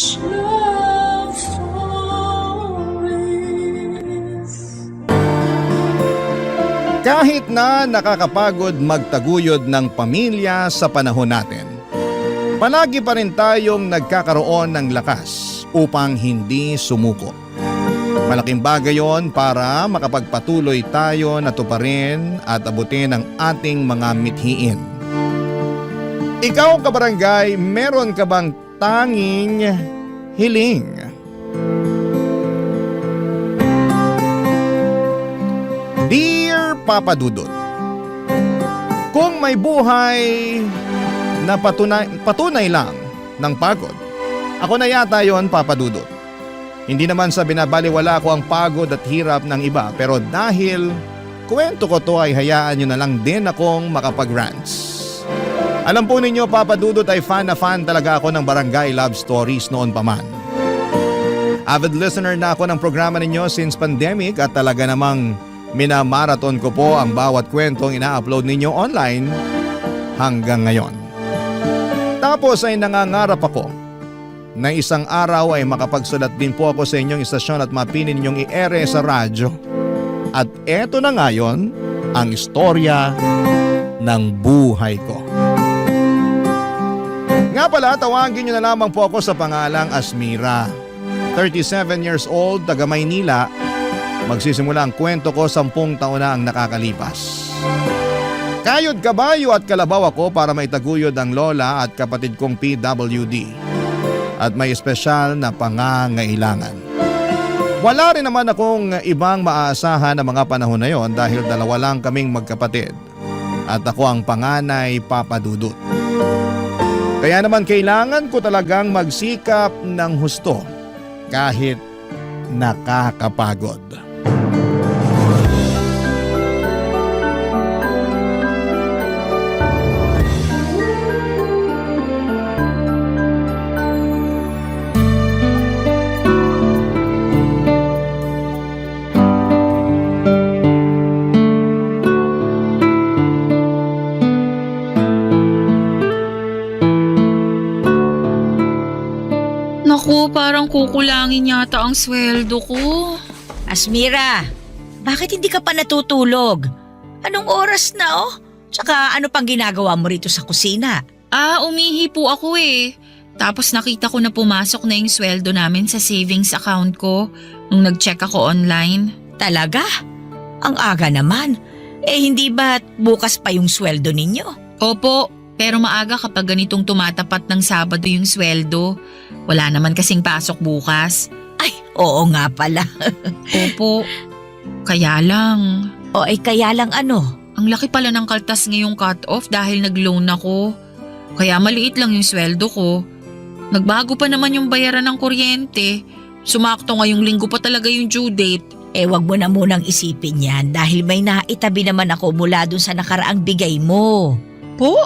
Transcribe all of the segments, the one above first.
Love stories. Kahit na nakakapagod magtaguyod ng pamilya sa panahon natin, palagi pa rin tayong nagkakaroon ng lakas upang hindi sumuko. Malaking bagay yon para makapagpatuloy tayo na tuparin at abutin ang ating mga mithiin. Ikaw, kabarangay, meron ka bang tanging hiling? Dear Papa Dudut, kung may buhay na patunay lang ng pagod, ako na yata yon, Papa Dudut. Hindi naman sa binabaliwala ko ang pagod at hirap ng iba, pero dahil kwento ko to ay hayaan nyo na lang din akong makapag-rants. Alam po ninyo, Papa Dudut, ay fan na fan talaga ako ng Barangay Love Stories noon pa man. Avid listener na ako ng programa ninyo since pandemic at talaga namang minamarathon ko po ang bawat kwentong ina-upload ninyo online hanggang ngayon. Tapos ay nangangarap ako na isang araw ay makapagsulat din po ako sa inyong istasyon at mapinin ninyong i-ere sa radyo. At eto na ngayon ang istorya ng buhay ko. Nga pala, tawagin niyo na lamang po ako sa pangalang Asmira. 37 years old, taga Maynila. Magsisimula ang kwento ko 10 taon na ang nakakalipas. Kayod kabayo at kalabaw ako para maitaguyod ang lola at kapatid kong PWD. At may espesyal na pangangailangan. Wala rin naman akong ibang maaasahan na mga panahon na yon dahil dalawa lang kaming magkapatid. At ako ang panganay, Papa Dudut. Kaya naman kailangan ko talagang magsikap ng husto kahit nakakapagod. Naku, parang kukulangin yata ang sweldo ko. Asmira, bakit hindi ka pa natutulog? Anong oras na Tsaka ano pang ginagawa mo rito sa kusina? Umihi po ako eh. Tapos nakita ko na pumasok na yung sweldo namin sa savings account ko nung nag-check ako online. Talaga? Ang aga naman. Hindi ba bukas pa yung sweldo ninyo? Opo, pero maaga kapag ganitong tumatapat ng Sabado yung sweldo. Wala naman kasing pasok bukas. Ay, oo nga pala. Opo, kaya lang. Kaya lang ano? Ang laki pala ng kaltas ngayong cut-off dahil nag-loan ako. Kaya maliit lang yung sweldo ko. Nagbago pa naman yung bayaran ng kuryente. Sumakto ngayong linggo pa talaga yung due date. Wag mo na munang isipin yan dahil may naitabi naman ako mula dun sa nakaraang bigay mo. Po?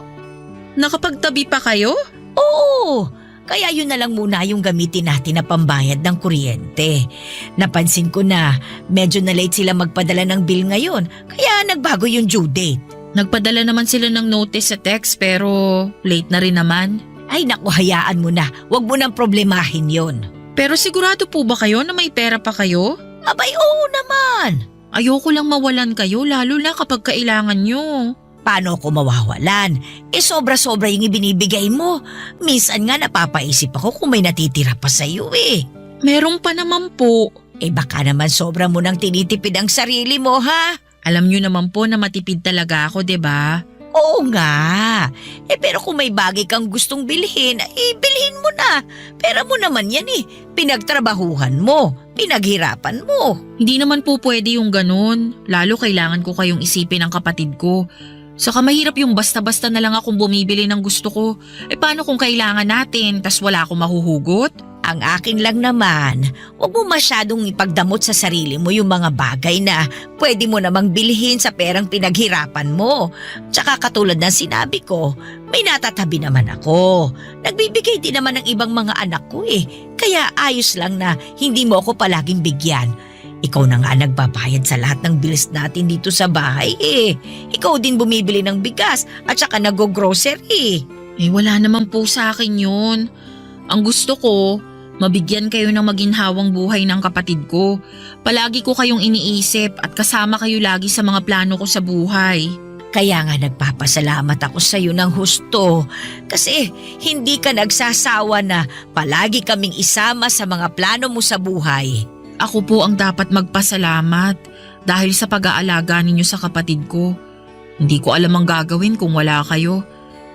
Nakapagtabi pa kayo? Oo! Kaya yun na lang muna yung gamitin natin na pambayad ng kuryente. Napansin ko na medyo na late sila magpadala ng bill ngayon, kaya nagbago yung due date. Nagpadala naman sila ng notice sa text pero late na rin naman. Ay naku, hayaan mo na. Huwag mo nang problemahin yon. Pero sigurado po ba kayo na may pera pa kayo? Abay, oo naman. Ayoko lang mawalan kayo lalo na kapag kailangan nyo. Paano ako mawawalan? Sobra-sobra yung ibinibigay mo. Minsan nga napapaisip ako kung may natitira pa sa'yo eh. Meron pa naman po. Baka naman sobra mo nang tinitipid ang sarili mo ha? Alam nyo naman po na matipid talaga ako, 'di ba? Oo nga. Pero kung may bagay kang gustong bilhin, bilhin mo na. Pera mo naman yan eh. Pinagtrabahuhan mo. Pinaghirapan mo. Hindi naman po pwede yung ganun. Lalo kailangan ko kayong isipin ng kapatid ko. Saka mahirap yung basta-basta na lang akong bumibili ng gusto ko. Paano kung kailangan natin tas wala akong mahuhugot? Ang akin lang naman, huwag mo masyadong ipagdamot sa sarili mo yung mga bagay na pwede mo namang bilhin sa perang pinaghirapan mo. Tsaka katulad ng sinabi ko, may natatabi naman ako. Nagbibigay din naman ng ibang mga anak ko eh. Kaya ayos lang na hindi mo ako palaging bigyan. Ikaw na nga nagbabayad sa lahat ng bills natin dito sa bahay eh. Ikaw din bumibili ng bigas at saka nag-grocery. Wala naman po sa akin yun. Ang gusto ko, Mabigyan kayo ng maginhawang buhay ng kapatid ko. Palagi ko kayong iniisip at kasama kayo lagi sa mga plano ko sa buhay. Kaya nga nagpapasalamat ako sa iyo ng husto kasi hindi ka nagsasawa na palagi kaming isama sa mga plano mo sa buhay. Ako po ang dapat magpasalamat dahil sa pag-aalaga ninyo sa kapatid ko. Hindi ko alam ang gagawin kung wala kayo.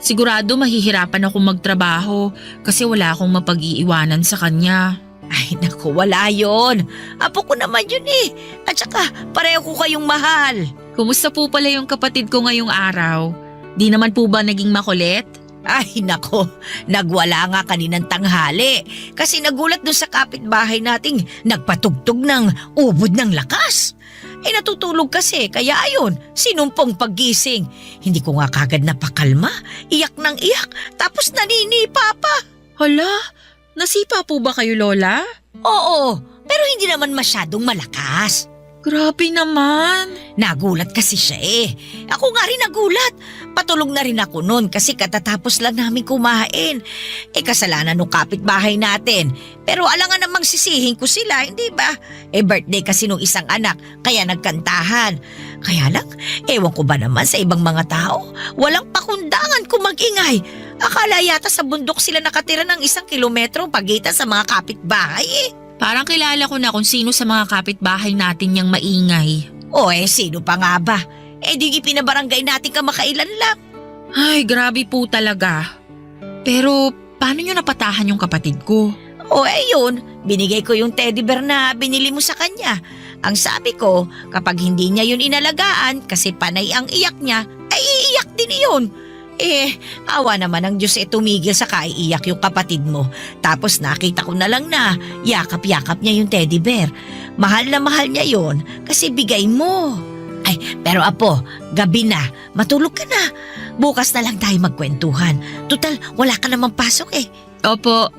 Sigurado mahihirapan akong magtrabaho kasi wala akong mapag-iiwanan sa kanya. Ay naku, wala yon. Apo ko naman yun eh. At saka pareho ko kayong mahal. Kumusta po pala yung kapatid ko ngayong araw? Di naman po ba naging makulit? Ay nako, nagwala nga kaninang tanghali kasi nagulat dun sa kapitbahay nating nagpatugtog ng ubod ng lakas. Natutulog kasi kaya ayun, sinumpong paggising. Hindi ko nga kagad napakalma, iyak ng iyak tapos naninipa pa. Hala, nasipa po ba kayo, Lola? Oo, pero hindi naman masyadong malakas. Grabe naman. Nagulat kasi siya eh. Ako nga rin nagulat. Patulog na rin ako noon kasi katatapos lang namin kumain. Kasalanan ng kapitbahay natin. Pero alangan namang sisihin ko sila, hindi ba? Birthday kasi nung isang anak, kaya nagkantahan. Kaya lang, ewan ko ba naman sa ibang mga tao, walang pakundangan kung mag-ingay. Akala yata sa bundok sila nakatira ng 1 kilometro pagitan sa mga kapitbahay eh. Parang kilala ko na kung sino sa mga kapitbahay natin yang maingay. O sino pa nga ba? Di pinabarangay natin kamakailan lang. Ay, grabe po talaga. Pero paano nyo napatahan yung kapatid ko? Yun, binigay ko yung teddy bear na binili mo sa kanya. Ang sabi ko, kapag hindi niya yun inalagaan kasi panay ang iyak niya, ay iiyak din yun. Awa naman ng Diyos tumigil sa kaiiyak yung kapatid mo. Tapos nakita ko na lang na yakap-yakap niya yung teddy bear. Mahal na mahal niya yun kasi bigay mo. Ay, pero apo, gabi na, matulog ka na. Bukas na lang tayo magkwentuhan. Tutal, wala ka namang pasok eh. Opo,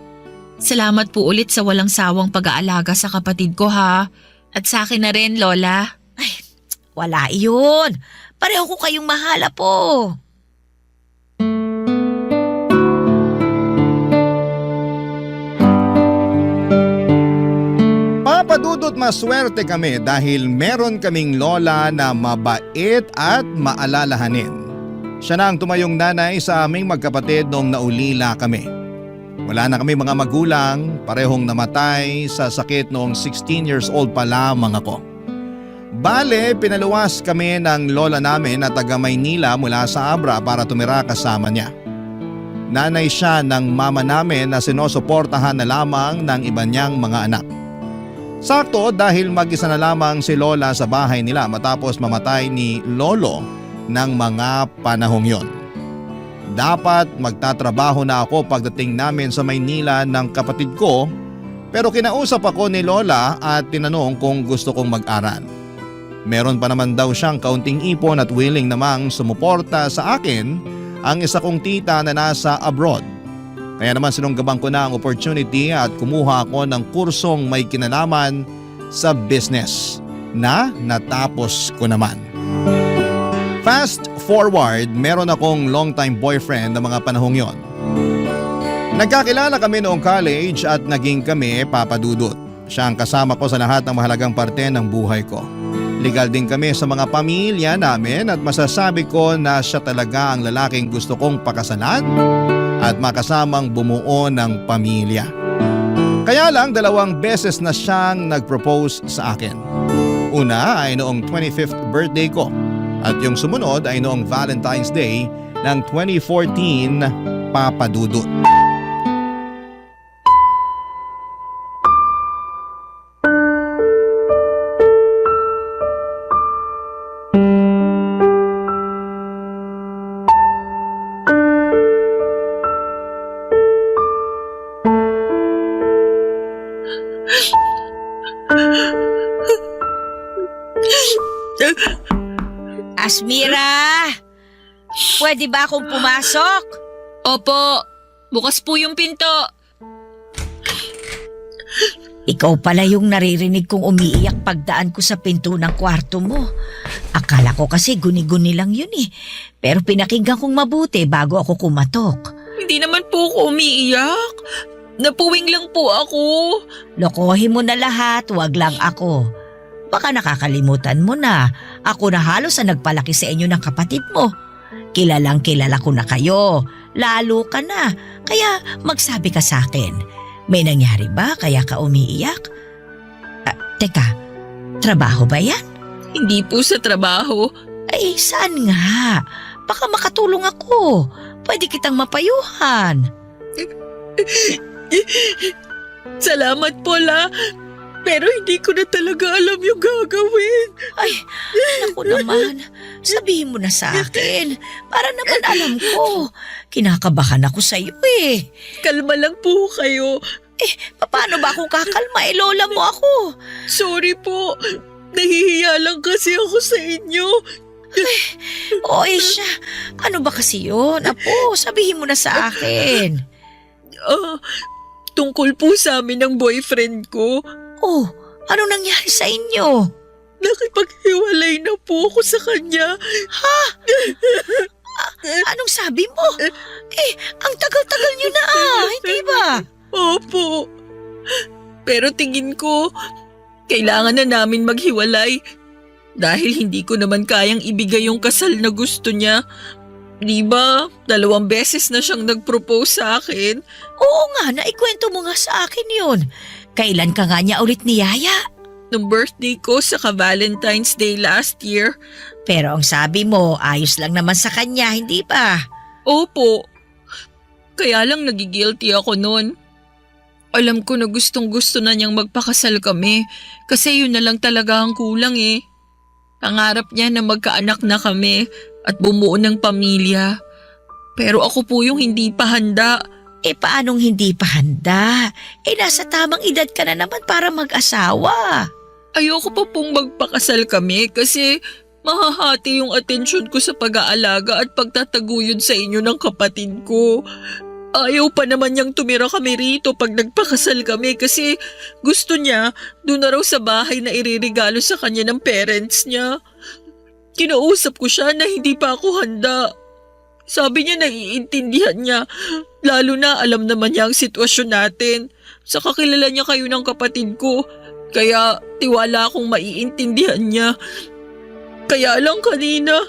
salamat po ulit sa walang sawang pag-aalaga sa kapatid ko ha. At sa akin na rin, Lola. Ay, wala yun. Pareho ko kayong mahala po. Papadudot maswerte kami dahil meron kaming lola na mabait at maalalahanin. Siya na ang tumayong nanay sa aming magkapatid noong naulila kami. Wala na kami mga magulang, parehong namatay sa sakit noong 16 years old pa lamang ako. Bale, pinaluwas kami ng lola namin na taga Maynila mula sa Abra para tumira kasama niya. Nanay siya ng mama namin na sinusuportahan na lamang ng iba niyang mga anak. Sakto dahil mag-isa na lamang si Lola sa bahay nila matapos mamatay ni Lolo ng mga panahong yon. Dapat magtatrabaho na ako pagdating namin sa Maynila ng kapatid ko pero kinausap ako ni Lola at tinanong kung gusto kong mag-aral. Meron pa naman daw siyang kaunting ipon at willing namang sumuporta sa akin ang isa kong tita na nasa abroad. Kaya naman sinunggaban ko na ang opportunity at kumuha ako ng kursong may kinalaman sa business na natapos ko naman. Fast forward, meron akong long-time boyfriend na mga panahong yon. Nagkakilala kami noong college at naging kami papadudot. Siya ang kasama ko sa lahat ng mahalagang parte ng buhay ko. Legal din kami sa mga pamilya namin at masasabi ko na siya talaga ang lalaking gusto kong pakasalan at makasamang bumuo ng pamilya. Kaya lang 2 beses na siyang nag-propose sa akin. Una ay noong 25th birthday ko at yung sumunod ay noong Valentine's Day ng 2014 papadudot. Asmira! Pwede ba akong pumasok? Opo, bukas po yung pinto. Ikaw pala yung naririnig kong umiiyak pagdaan ko sa pinto ng kwarto mo. Akala ko kasi guni-guni lang yun eh. Pero pinakinggan kong mabuti bago ako kumatok. Hindi naman po ako umiiyak. Napuwing lang po ako. Lokohin mo na lahat, wag lang ako. Baka nakakalimutan mo na, ako na halos ang nagpalaki sa inyo ng kapatid mo. Kilalang kilala ko na kayo, lalo ka na, kaya magsabi ka sa akin. May nangyari ba kaya ka umiiyak? Teka, trabaho ba yan? Hindi po sa trabaho. Ay, saan nga? Baka makatulong ako. Pwede kitang mapayuhan. Salamat po, La. Pero hindi ko na talaga alam yung gagawin. Ay, naku naman. Sabihin mo na sa akin. Para naman alam ko. Kinakabahan ako sa iyo eh. Kalma lang po kayo. Paano ba akong kakalma? Lola mo ako. Sorry po. Nahihiya lang kasi ako sa inyo. O siya. Ano ba kasi yun? Apo, sabihin mo na sa akin. Tungkol po sa amin ng boyfriend ko. Oh, anong nangyari sa inyo? Nakipaghiwalay na po ako sa kanya. Anong sabi mo? Ang tagal-tagal nyo na, hindi ba? Opo. Pero tingin ko, kailangan na namin maghiwalay. Dahil hindi ko naman kayang ibigay yung kasal na gusto niya. Di ba? 2 beses na siyang nag-propose sa akin. Oo nga, naikwento mo nga sa akin yun. Kailan ka nga niya ulit niyaya? Nung birthday ko sa Valentine's Day last year. Pero ang sabi mo, ayos lang naman sa kanya, hindi ba? Opo. Kaya lang nagigilty ako noon. Alam ko na gustong-gusto na niyang magpakasal kami kasi yun na lang talaga ang kulang eh. Pangarap niya na magkaanak na kami at bumuo ng pamilya. Pero ako po yung hindi pa handa. Paanong hindi pa handa? Nasa tamang edad ka na naman para mag-asawa. Ayoko pa pong magpakasal kami kasi mahahati yung atensyon ko sa pag-aalaga at pagtataguyod sa inyo ng kapatid ko. Ayaw pa naman niyang tumira kami rito pag nagpakasal kami kasi gusto niya doon na raw sa bahay na iririgalo sa kanya ng parents niya. Kinausap ko siya na hindi pa ako handa. Sabi niya naiintindihan niya, lalo na alam naman niya ang sitwasyon natin. Saka kilala niya kayo ng kapatid ko, kaya tiwala akong maiintindihan niya. Kaya lang kanina,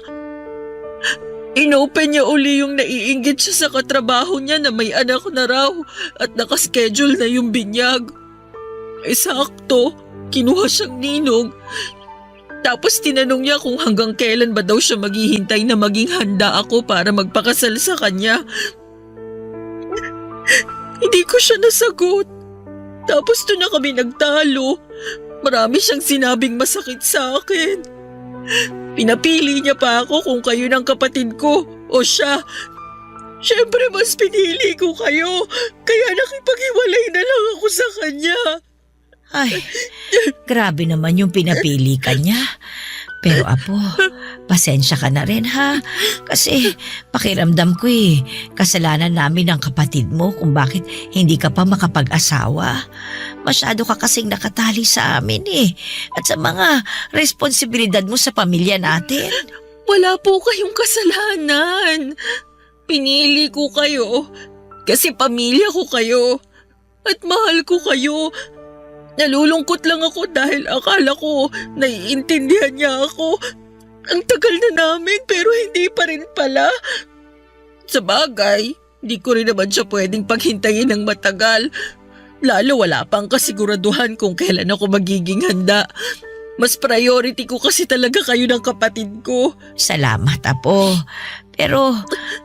inopen niya uli yung naiinggit siya sa katrabaho niya na may anak na raw at nakaschedule na yung binyag. Sakto, kinuha siyang ninong. Tapos tinanong niya kung hanggang kailan ba daw siya maghihintay na maging handa ako para magpakasal sa kanya. Hindi ko siya nasagot. Tapos doon na kami nagtalo. Marami siyang sinabing masakit sa akin. Pinapili niya pa ako kung kayo ng kapatid ko o siya. Siyempre mas pinili ko kayo. Kaya nakipaghiwalay na lang ako sa kanya. Ay, grabe naman yung pinapili ka niya. Pero apo, pasensya ka na rin ha. Kasi pakiramdam ko kasalanan namin ng kapatid mo kung bakit hindi ka pa makapag-asawa. Masyado ka kasing nakatali sa amin at sa mga responsibilidad mo sa pamilya natin. Wala po kayong kasalanan. Pinili ko kayo kasi pamilya ko kayo at mahal ko kayo. Nalulungkot lang ako dahil akala ko naiintindihan niya ako. Ang tagal na namin pero hindi pa rin pala. Sa bagay, hindi ko rin naman siya pwedeng paghintayin ng matagal. Lalo wala pang kasiguraduhan kung kailan ako magiging handa. Mas priority ko kasi talaga kayo ng kapatid ko. Salamat, apo. Pero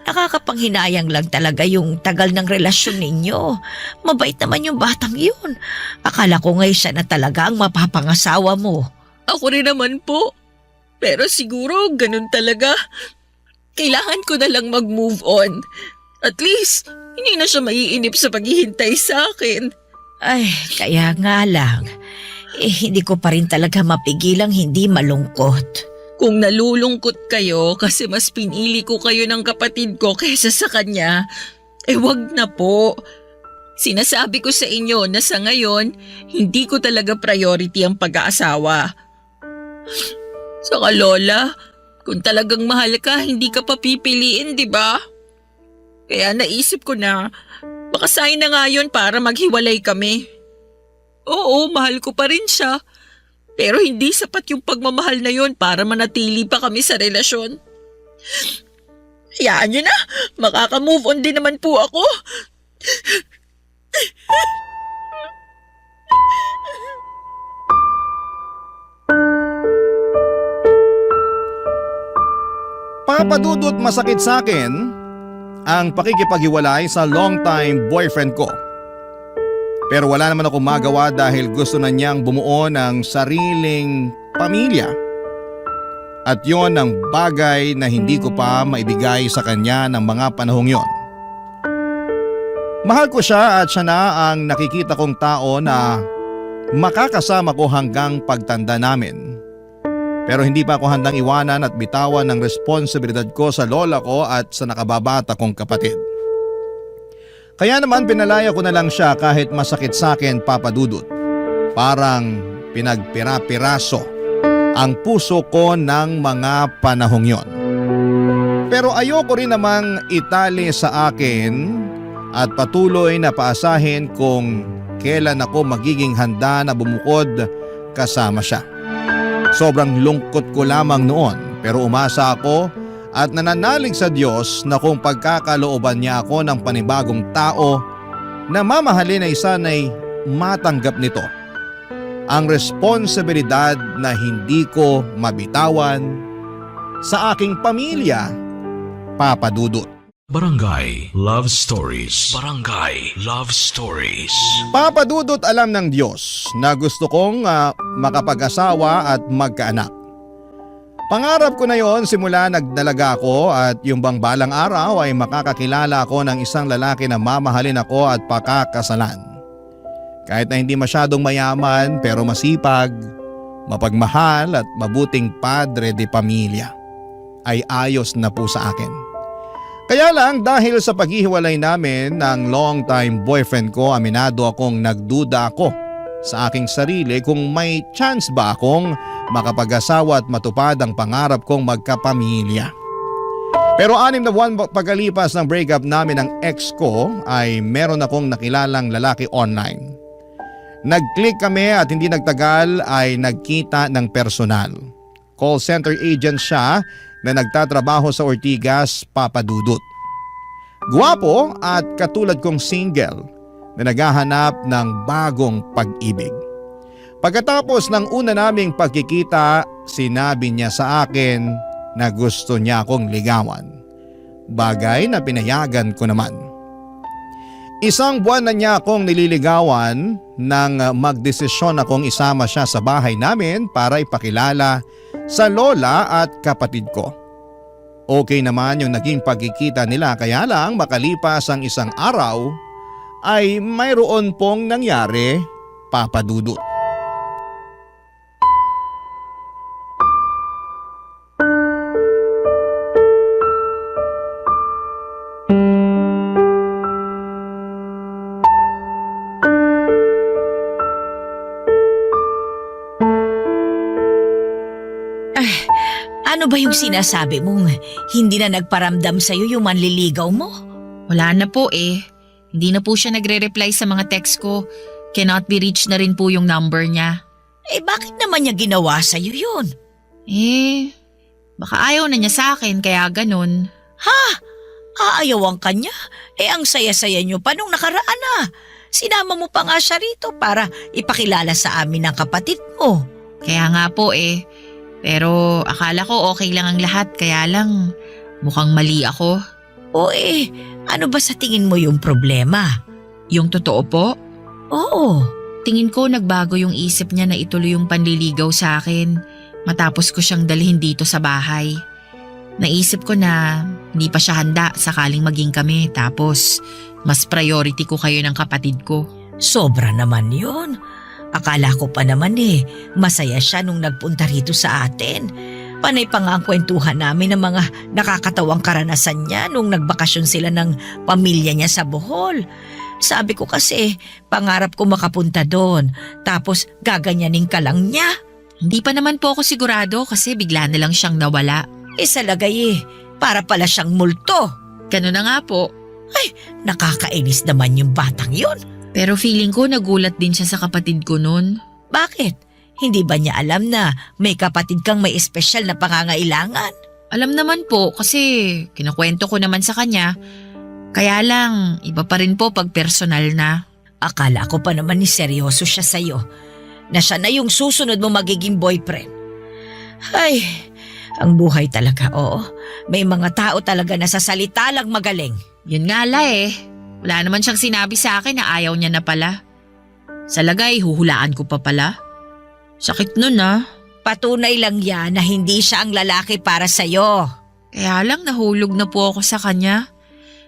nakakapanghinayang lang talaga yung tagal ng relasyon ninyo. Mabait naman yung batang yun. Akala ko ngayon siya na talaga ang mapapangasawa mo. Ako rin naman po. Pero siguro ganun talaga. Kailangan ko na lang mag-move on. At least, hindi na siya maiinip sa paghihintay sa akin. Ay, kaya nga lang. Hindi ko pa rin talaga mapigilang hindi malungkot. Kung nalulungkot kayo kasi mas pinili ko kayo ng kapatid ko kaysa sa kanya, wag na po. Sinasabi ko sa inyo na sa ngayon, hindi ko talaga priority ang pag-aasawa. Saka Lola, kung talagang mahal ka, hindi ka pa pipiliin, di ba? Kaya naisip ko na, Baka sign na nga yun para maghiwalay kami. Oo, mahal ko pa rin siya. Pero hindi sapat yung pagmamahal na yun para manatili pa kami sa relasyon. Hayaan niyo na, makaka-move on din naman po ako. Papadudot, masakit sa akin ang pakikipaghiwalay sa long-time boyfriend ko. Pero wala naman akong magawa dahil gusto na niyang bumuo ng sariling pamilya. At yon ang bagay na hindi ko pa maibigay sa kanya ng mga panahong yon. Mahal ko siya at siya na ang nakikita kong tao na makakasama ko hanggang pagtanda namin. Pero hindi pa ako handang iwanan at bitawan ng responsibilidad ko sa lola ko at sa nakababata kong kapatid. Kaya naman pinalaya ko na lang siya kahit masakit sa akin, Papa Dudut. Parang pinagpira-piraso ang puso ko ng mga panahong yon. Pero ayoko rin namang itali sa akin at patuloy na paasahin kung kailan ako magiging handa na bumukod kasama siya. Sobrang lungkot ko lamang noon pero umasa ako at nananalig sa Diyos na kung pagkakalooban niya ako ng panibagong tao na mamahalin ay sana'y matanggap nito ang responsibilidad na hindi ko mabitawan sa aking pamilya, Papa Dudut. Barangay Love Stories. Barangay Love Stories. Papa Dudut, alam ng Diyos na gusto kong makapag-asawa at magkaanak. Pangarap ko na yon simula nagdalaga ako at yung bang balang araw ay makakakilala ako ng isang lalaki na mamahalin ako at pakakasalan. Kahit na hindi masyadong mayaman pero masipag, mapagmahal at mabuting padre de pamilya, ay ayos na po sa akin. Kaya lang dahil sa paghihiwalay namin ng long-time boyfriend ko, aminado akong nagduda ako sa aking sarili kung may chance ba akong makapag-asawa at matupad ang pangarap kong magkapamilya. Pero 6 na buwan pagkalipas ng breakup namin ng ex ko ay meron akong nakilalang lalaki online. Nag-click kami at hindi nagtagal ay nagkita ng personal. Call center agent siya na nagtatrabaho sa Ortigas, Papa Dudut. Guwapo at katulad kong single na naghahanap ng bagong pag-ibig. Pagkatapos ng una naming pagkikita, sinabi niya sa akin na gusto niya akong ligawan. Bagay na pinayagan ko naman. 1 buwan na niya akong nililigawan nang magdesisyon akong isama siya sa bahay namin para ipakilala sa lola at kapatid ko. Okay naman yung naging pagkikita nila, kaya lang makalipas ang 1 araw ay mayroon pong nangyari, Papa Dudut. Ano ba yung sinasabi mong hindi na nagparamdam sa'yo yung manliligaw mo? Wala na po eh. Hindi na po siya nagre-reply sa mga text ko. Cannot be reached na rin po yung number niya. Bakit naman niya ginawa sa'yo yun? Baka ayaw na niya sa akin kaya ganun. Aayaw ang kanya? Ang saya-saya niyo pa nung nakaraan na. Sinama mo pa nga siya rito para ipakilala sa amin ng kapatid mo. Kaya nga po eh. Pero akala ko okay lang ang lahat, kaya lang mukhang mali ako. Ano ba sa tingin mo yung problema? Yung totoo po? Oo. Tingin ko nagbago yung isip niya na ituloy yung panliligaw sa akin matapos ko siyang dalhin dito sa bahay. Naisip ko na hindi pa siya handa sakaling maging kami, tapos mas priority ko kayo ng kapatid ko. Sobra naman yun. Akala ko pa naman masaya siya nung nagpunta rito sa atin. Panay pa nga ang kwentuhan namin ng mga nakakatawang karanasan niya nung nagbakasyon sila ng pamilya niya sa Bohol. Sabi ko kasi, pangarap ko makapunta doon, tapos gaganyanin ka lang niya. Hindi pa naman po ako sigurado kasi bigla na lang siyang nawala. Sa lagay para pala siyang multo. Ganun na nga po. Nakakainis naman yung batang yun. Pero feeling ko nagulat din siya sa kapatid ko nun. Bakit? Hindi ba niya alam na may kapatid kang may espesyal na pangangailangan? Alam naman po kasi kinakwento ko naman sa kanya. Kaya lang, iba pa rin po pag personal na. Akala ko pa naman ni seryoso siya sa'yo. Na siya na yung susunod mo magiging boyfriend. Ay, ang buhay talaga, oo. May mga tao talaga na sa salita lang magaling. Yun nga la eh. Wala naman siyang sinabi sa akin na ayaw niya na pala. Sa lagay, huhulaan ko pa pala. Sakit nun ah. Patunay lang yan na hindi siya ang lalaki para sa'yo. Kaya lang nahulog na po ako sa kanya.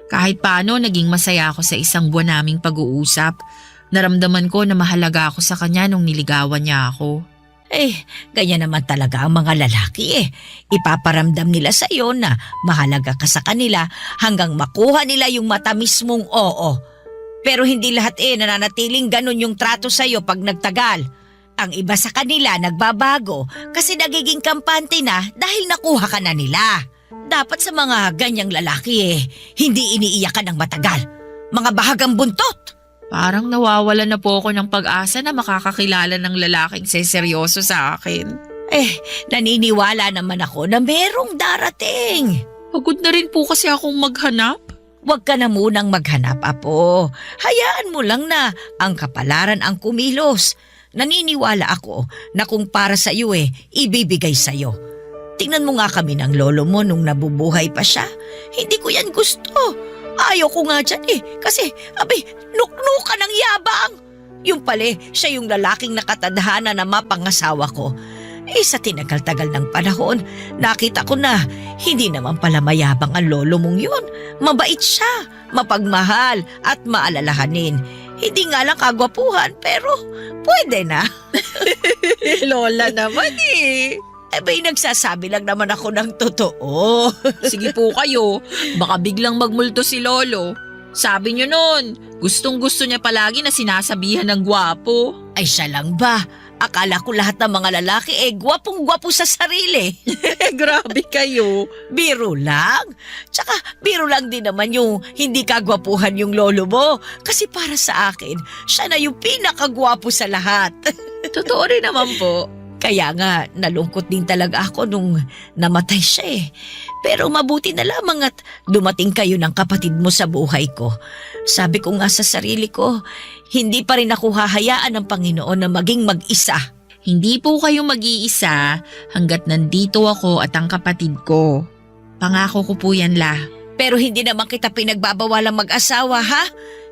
Kahit paano naging masaya ako sa isang buwan naming pag-uusap. Naramdaman ko na mahalaga ako sa kanya nung niligawan niya ako. Ganyan naman talaga ang mga lalaki eh. Ipaparamdam nila sa iyo na mahalaga ka sa kanila hanggang makuha nila yung matamis mong oo. Pero hindi lahat nananatiling ganun yung trato sa iyo pag nagtagal. Ang iba sa kanila nagbabago kasi nagiging kampante na dahil nakuha ka na nila. Dapat sa mga ganyang lalaki hindi iniiyakan ng matagal. Mga bahagang buntot. Parang nawawala na po ako ng pag-asa na makakakilala ng lalaking seryoso sa akin. Naniniwala naman ako na merong darating. Pagod na rin po kasi akong maghanap. Huwag ka na munang maghanap, Apo. Hayaan mo lang na ang kapalaran ang kumilos. Naniniwala ako na kung para sa iyo ibibigay sa iyo. Tingnan mo nga kami ng lolo mo nung nabubuhay pa siya. Hindi ko yan gusto. Ayaw ko nga dyan kasi nuknuka ng yabang. Yung pala siya yung lalaking nakatadhana na mapangasawa ko. Sa tinagal-tagal ng panahon, nakita ko na hindi naman pala mayabang ang lolo mong yun. Mabait siya, mapagmahal at maalalahanin. Hindi nga lang kagwapuhan pero pwede na. Lola naman Nagsasabi lang naman ako ng totoo. Sige po kayo, baka biglang magmulto si Lolo. Sabi niyo nun, gustong-gusto niya palagi na sinasabihan ng gwapo. Ay siya lang ba? Akala ko lahat ng mga lalaki gwapong-gwapo sa sarili. Grabe kayo. Biro lang. Tsaka biro lang din naman yung hindi kagwapuhan yung lolo mo. Kasi para sa akin, siya na yung pinakagwapo sa lahat. Totoo rin naman po. Kaya nga, nalungkot din talaga ako nung namatay siya Pero mabuti na lamang at dumating kayo ng kapatid mo sa buhay ko. Sabi ko nga sa sarili ko, hindi pa rin ako hahayaan ng Panginoon na maging mag-isa. Hindi po kayo mag-iisa hanggat nandito ako at ang kapatid ko. Pangako ko po yan la. Pero hindi naman kita pinagbabawalang mag-asawa ha?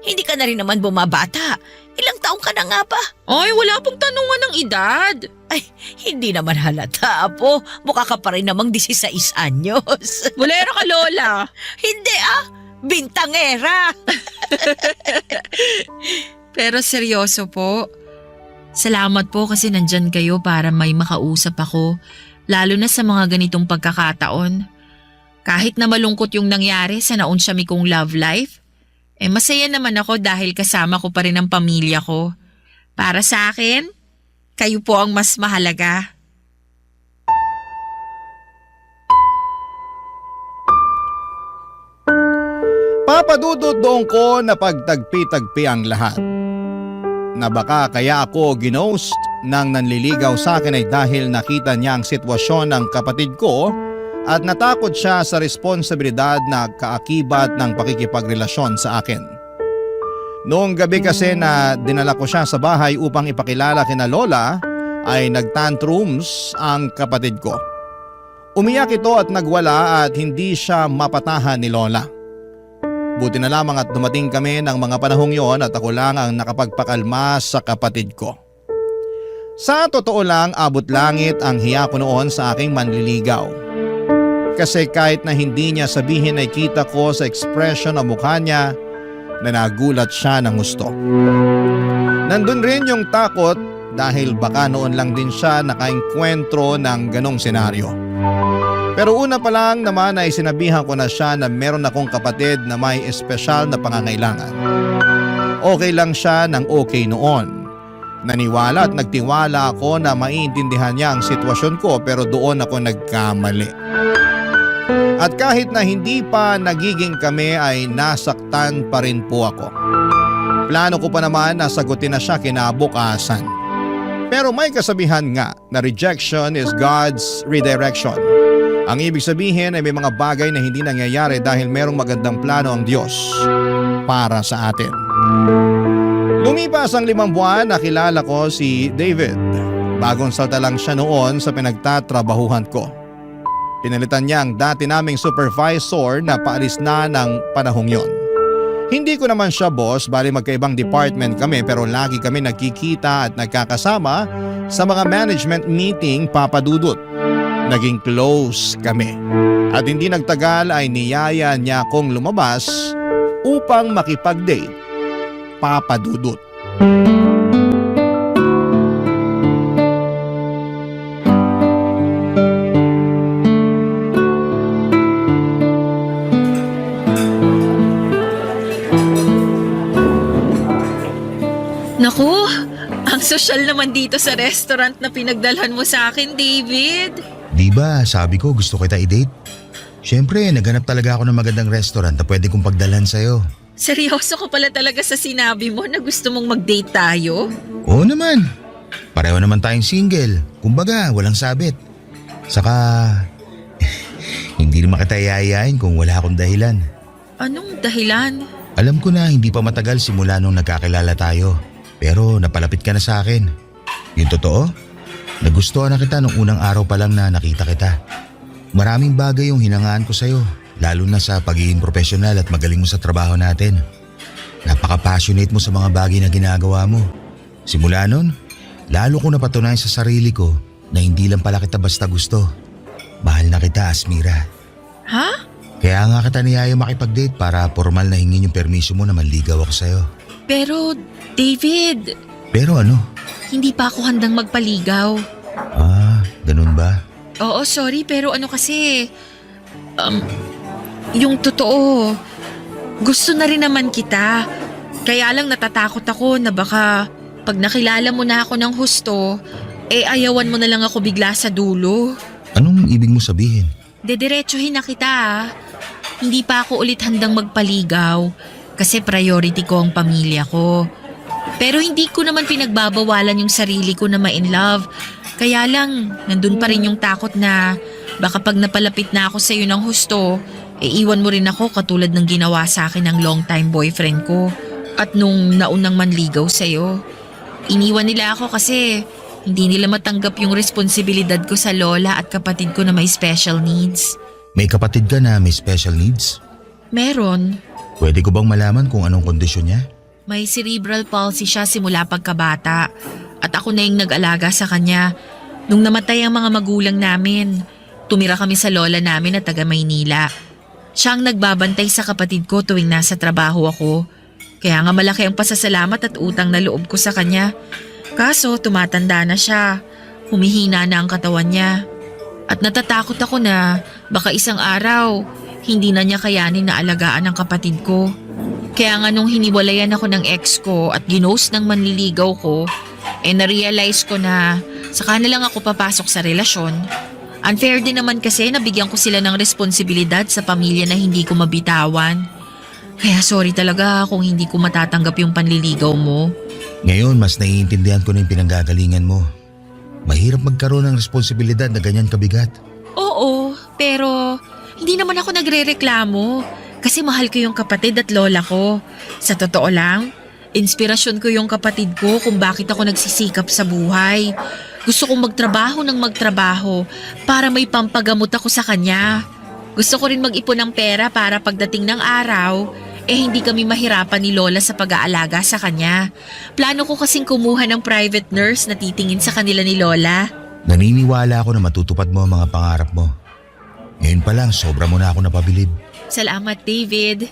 Hindi ka na rin naman bumabata. Ilang taong ka na nga ba? Ay, wala pong tanungan ng edad. Ay, hindi naman halata, Apo. Mukha ka pa rin namang 16 anyos. Bulero ka, Lola. Hindi bintangera. Pero seryoso po. Salamat po kasi nandyan kayo para may makausap ako. Lalo na sa mga ganitong pagkakataon. Kahit na malungkot yung nangyari sa naunsyami kong love life, masaya naman ako dahil kasama ko pa rin ang pamilya ko. Para sa akin, kayo po ang mas mahalaga. Papadudot doon ko na pagtagpi-tagpi ang lahat. Na baka kaya ako ginost nang nanliligaw sa akin ay dahil nakita niya ang sitwasyon ng kapatid ko at natakot siya sa responsibilidad na kaakibat ng pakikipagrelasyon sa akin. Noong gabi kasi na dinala ko siya sa bahay upang ipakilala kina Lola ay nagtantrums ang kapatid ko. Umiyak ito at nagwala at hindi siya mapatahan ni Lola. Buti na lamang at dumating kami ng mga panahong yon at ako lang ang nakapagpakalma sa kapatid ko. Sa totoo lang, abot langit ang hiya ko noon sa aking manliligaw. Kasi kahit na hindi niya sabihin ay kita ko sa ekspresyon ng mukha niya na nagulat siya ng gusto. Nandun rin yung takot dahil baka noon lang din siya nakaengkwentro ng ganong senaryo. Pero una pa lang naman ay sinabihan ko na siya na meron akong kapatid na may espesyal na pangangailangan. Okay lang siya ng okay noon. Naniwala at nagtiwala ako na maiintindihan niya ang sitwasyon ko pero doon ako nagkamali. At kahit na hindi pa nagiging kami ay nasaktan pa rin po ako. Plano ko pa naman na sagutin na siya kinabukasan. Pero may kasabihan nga na rejection is God's redirection. Ang ibig sabihin ay may mga bagay na hindi nangyayari dahil merong magandang plano ang Diyos para sa atin. Lumipas ang 5 buwan, nakilala ko si David. Bagong salta lang siya noon sa pinagtatrabahuhan ko. Pinalitan niya ang dati naming supervisor na paalis na ng panahong yon. Hindi ko naman siya boss, bali magkaibang department kami pero lagi kami nagkikita at nagkakasama sa mga management meeting, Papa Dudut. Naging close kami. At hindi nagtagal ay niyaya niya akong lumabas upang makipag-date, Papa Dudut. Naku, ang sosyal naman dito sa restaurant na pinagdalhan mo sa akin, David. Di ba, sabi ko gusto kita i-date? Siyempre, naghanap talaga ako ng magandang restaurant na pwede kong pagdalhan sa'yo. Seryoso ka pala talaga sa sinabi mo na gusto mong mag-date tayo? Oo naman. Pareho naman tayong single. Kumbaga, walang sabit. Saka, hindi naman kita yayain kung wala akong dahilan. Anong dahilan? Alam ko na hindi pa matagal simula nung nagkakilala tayo. Pero napalapit ka na sa akin. Yung totoo, nagustuhan na kita nung unang araw pa lang na nakita kita. Maraming bagay yung hinangaan ko sa'yo, lalo na sa pagiging profesional at magaling mo sa trabaho natin. Napaka-passionate mo sa mga bagay na ginagawa mo. Simula nun, lalo ko napatunayan sa sarili ko na hindi lang pala kita basta gusto. Mahal na kita, Asmira. Ha? Kaya nga kita niyaya makipag-date para formal na hingin yung permiso mo na manligaw ako sa'yo. Pero, David, Pero ano? hindi pa ako handang magpaligaw. Ah, ganun ba? Oo, sorry, pero ano kasi, yung totoo, gusto na rin naman kita. Kaya lang natatakot ako na baka pag nakilala mo na ako ng husto, ayawan mo na lang ako bigla sa dulo. Anong ibig mo sabihin? Dediretsuhin na kita ah. Hindi pa ako ulit handang magpaligaw kasi priority ko ang pamilya ko. Pero hindi ko naman pinagbabawalan yung sarili ko na ma-in love. Kaya lang, nandun pa rin yung takot na baka pag napalapit na ako sa iyo ng husto, iwan mo rin ako katulad ng ginawa sa akin ng long-time boyfriend ko at nung naunang manligaw sa iyo. Iniwan nila ako kasi hindi nila matanggap yung responsibilidad ko sa lola at kapatid ko na may special needs. May kapatid ka na may special needs? Meron. Pwede ko bang malaman kung anong kondisyon niya? May cerebral palsy siya simula pagkabata at ako na yung nag-alaga sa kanya. Nung namatay ang mga magulang namin, tumira kami sa lola namin na taga Maynila. Siya ang nagbabantay sa kapatid ko tuwing nasa trabaho ako. Kaya nga malaki ang pasasalamat at utang na loob ko sa kanya. Kaso tumatanda na siya, humihina na ang katawan niya. At natatakot ako na baka isang araw hindi na niya kayanin na alagaan ang kapatid ko. Kaya nga nung hiniwalayan ako ng ex ko at ginost ng manliligaw ko, na-realize ko na saka na lang ako papasok sa relasyon. Unfair din naman kasi nabigyan ko sila ng responsibilidad sa pamilya na hindi ko mabitawan. Kaya sorry talaga kung hindi ko matatanggap yung panliligaw mo. Ngayon, mas naiintindihan ko na yung pinanggagalingan mo. Mahirap magkaroon ng responsibilidad na ganyan kabigat. Oo, pero hindi naman ako nagrereklamo kasi mahal ko yung kapatid at lola ko. Sa totoo lang, inspirasyon ko yung kapatid ko kung bakit ako nagsisikap sa buhay. Gusto kong magtrabaho ng magtrabaho para may pampagamot ako sa kanya. Gusto ko rin mag-ipon ng pera para pagdating ng araw, hindi kami mahirapan ni Lola sa pag-aalaga sa kanya. Plano ko kasing kumuha ng private nurse na titingin sa kanila ni Lola. Naniniwala ako na matutupad mo ang mga pangarap mo. Ngayon pa lang, sobra mo na ako napabilib. Salamat, David.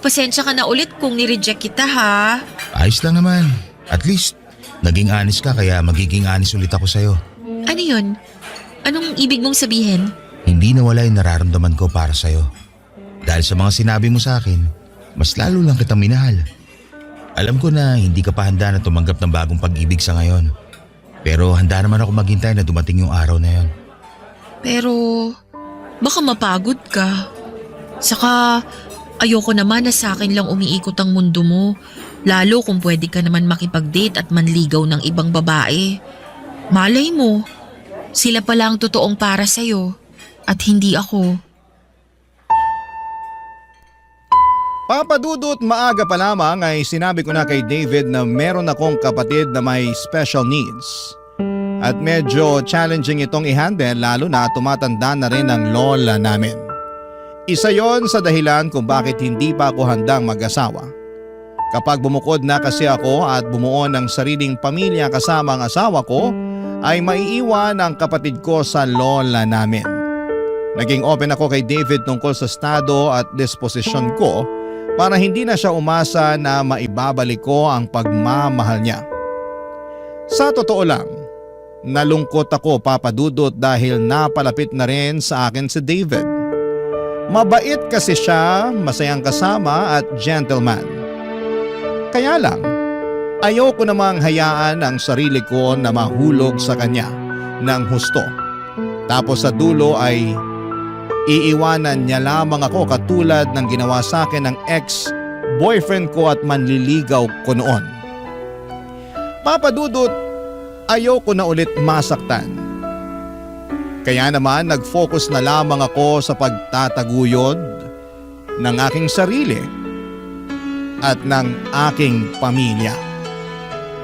Pasensya ka na ulit kung nireject kita ha. Ayos lang naman. At least, naging honest ka kaya magiging honest ulit ako sa'yo. Ano yun? Anong ibig mong sabihin? Hindi nawala yung nararamdaman ko para sa'yo. Dahil sa mga sinabi mo sa akin, mas lalo lang kitang minahal. Alam ko na hindi ka pa handa na tumanggap ng bagong pag-ibig sa ngayon. Pero handa naman ako maghintay na dumating yung araw na yon. Pero Baka mapagod ka. Saka ayoko naman na sa akin lang umiikot ang mundo mo. Lalo kung pwede ka naman makipag-date at manligaw ng ibang babae. Malay mo, sila pala ang totoong para sa'yo at hindi ako. Papa Dudut, maaga pa lamang ay sinabi ko na kay David na meron akong kapatid na may special needs. At medyo challenging itong i-handle lalo na tumatanda na rin ang lola namin. Isa yon sa dahilan kung bakit hindi pa ako handang mag-asawa. Kapag bumukod na kasi ako at bumuo ng sariling pamilya kasama ang asawa ko, ay maiiwan ang kapatid ko sa lola namin. Naging open ako kay David tungkol sa estado at disposisyon ko para hindi na siya umasa na maibabalik ko ang pagmamahal niya. Sa totoo lang, nalungkot ako, Papa Dudut, dahil napalapit na rin sa akin si David. Mabait kasi siya, masayang kasama at gentleman. Kaya lang, ayoko namang hayaan ang sarili ko na mahulog sa kanya ng husto. Tapos sa dulo ay iiwanan niya lamang ako katulad ng ginawa sa akin ng ex-boyfriend ko at manliligaw ko noon. Papa Dudut, ayoko na ulit masaktan. Kaya naman nag-focus na lamang ako sa pagtataguyod ng aking sarili at ng aking pamilya.